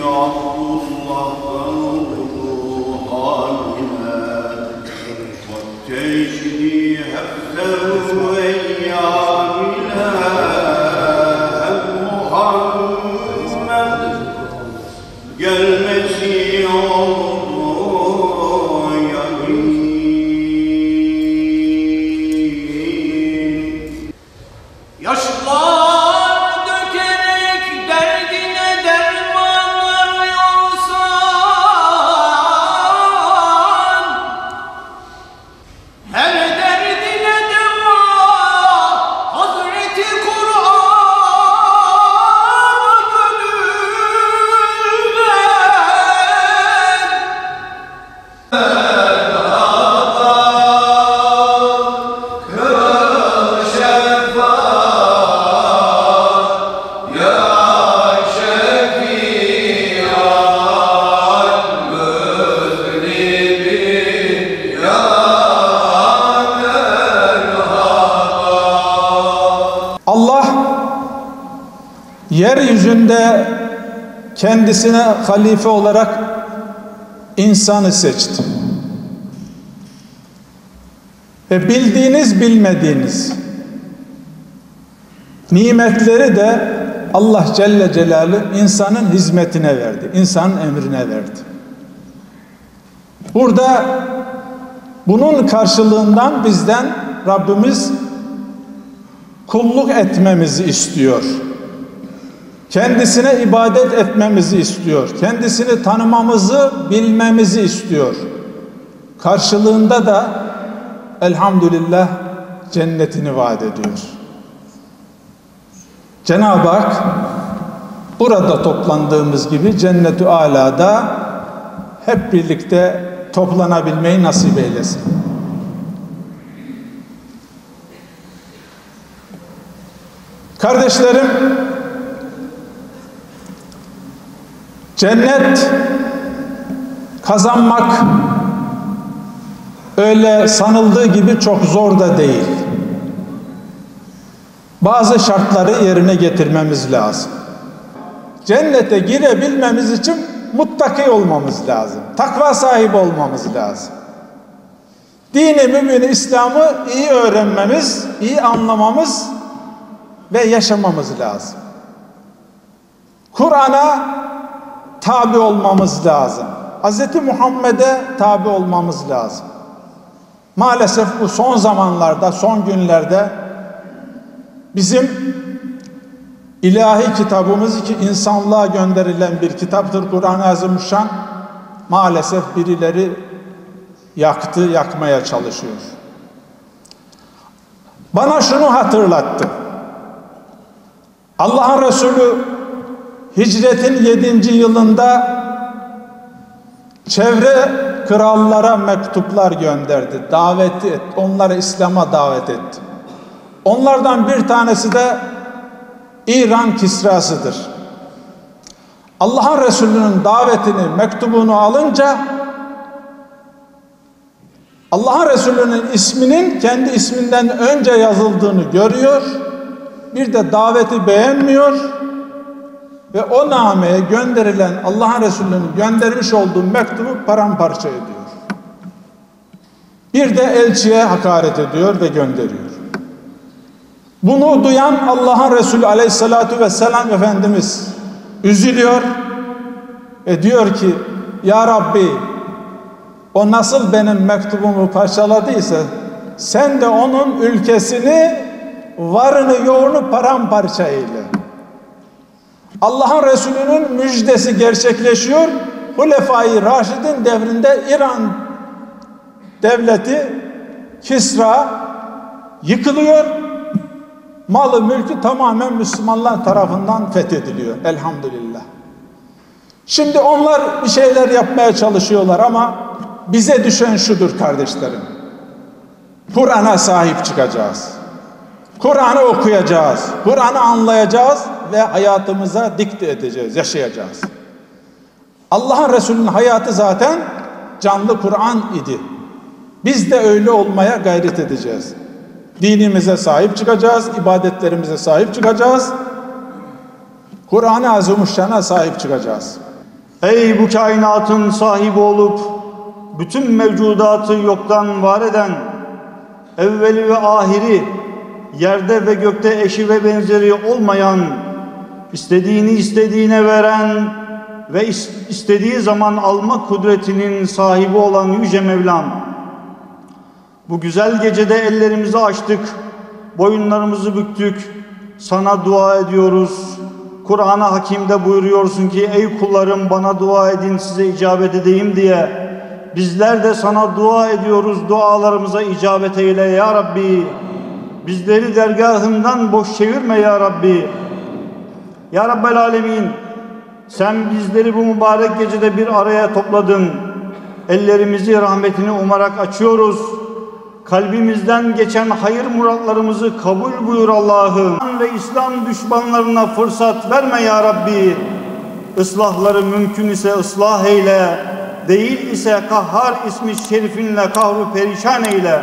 Abdullah'tan olduğu haline Teşni hefter ve eyyamine Muhammed gelmesi oldu yamin. Yaşlar dökerek derdine derman arıyorsan, her derdine deva Hazreti Kur'an'a gönül ver. Allah yeryüzünde kendisine halife olarak insanı seçti. Ve bildiğiniz bilmediğiniz nimetleri de Allah Celle Celaluhu insanın hizmetine verdi. İnsanın emrine verdi. Burada bunun karşılığından bizden Rabbimiz kulluk etmemizi istiyor. Kendisine ibadet etmemizi istiyor. Kendisini tanımamızı, bilmemizi istiyor. Karşılığında da elhamdülillah cennetini vaat ediyor. Cenab-ı Hak burada toplandığımız gibi Cennet-ü Alâ'da hep birlikte toplanabilmeyi nasip eylesin. Kardeşlerim, cennet kazanmak öyle sanıldığı gibi çok zor da değil. Bazı şartları yerine getirmemiz lazım. Cennete girebilmemiz için muttaki olmamız lazım. Takva sahibi olmamız lazım. Dini mümin İslam'ı iyi öğrenmemiz, iyi anlamamız ve yaşamamız lazım. Kur'an'a tabi olmamız lazım. Hz. Muhammed'e tabi olmamız lazım. Maalesef bu son zamanlarda, son günlerde bizim ilahi kitabımız ki insanlığa gönderilen bir kitaptır Kur'an-ı Azimuşşan, maalesef birileri yaktı, yakmaya çalışıyor. Bana şunu hatırlattı. Allah'ın Resulü hicretin 7. yılında çevre krallara mektuplar gönderdi, davet etti, onları İslam'a davet etti. Onlardan bir tanesi de İran Kisra'sıdır. Allah'ın Resulü'nün davetini, mektubunu alınca Allah'ın Resulü'nün isminin kendi isminden önce yazıldığını görüyor, bir de daveti beğenmiyor ve o nameye gönderilen Allah'ın Resulü'nün göndermiş olduğu mektubu paramparça ediyor. Bir de elçiye hakaret ediyor ve gönderiyor. Bunu duyan Allah'ın Resulü Aleyhisselatü Vesselam Efendimiz üzülüyor ve diyor ki, Ya Rabbi, o nasıl benim mektubumu parçaladıysa sen de onun ülkesini, varını yoğunu paramparça eyle. Allah'ın Resulü'nün müjdesi gerçekleşiyor. Hulefai Raşid'in devrinde İran devleti Kisra yıkılıyor. Malı mülkü tamamen Müslümanlar tarafından fethediliyor. Elhamdülillah. Şimdi onlar bir şeyler yapmaya çalışıyorlar ama bize düşen şudur kardeşlerim. Kur'an'a sahip çıkacağız. Kur'an'ı okuyacağız. Kur'an'ı anlayacağız ve hayatımıza dikte edeceğiz, yaşayacağız. Allah'ın Resulü'nün hayatı zaten canlı Kur'an idi. Biz de öyle olmaya gayret edeceğiz. Dinimize sahip çıkacağız, ibadetlerimize sahip çıkacağız. Kur'an-ı Azimuşşan'a sahip çıkacağız. Ey bu kainatın sahibi olup bütün mevcudatı yoktan var eden, evveli ve ahiri, yerde ve gökte eşi ve benzeri olmayan, istediğini istediğine veren ve istediği zaman alma kudretinin sahibi olan Yüce Mevlam, bu güzel gecede ellerimizi açtık, boyunlarımızı büktük, sana dua ediyoruz. Kur'an-ı Hakim'de buyuruyorsun ki ey kullarım bana dua edin size icabet edeyim diye. Bizler de sana dua ediyoruz, dualarımıza icabet eyle ya Rabbi. Bizleri dergahından boş çevirme ya Rabbi. Ya Rabbel Alemin, sen bizleri bu mübarek gecede bir araya topladın. Ellerimizi rahmetini umarak açıyoruz. Kalbimizden geçen hayır muratlarımızı kabul buyur Allah'ım. Ve İslam düşmanlarına fırsat verme ya Rabbi. Islahları mümkün ise ıslah eyle. Değil ise Kahhar ismi şerifinle kahru perişan eyle.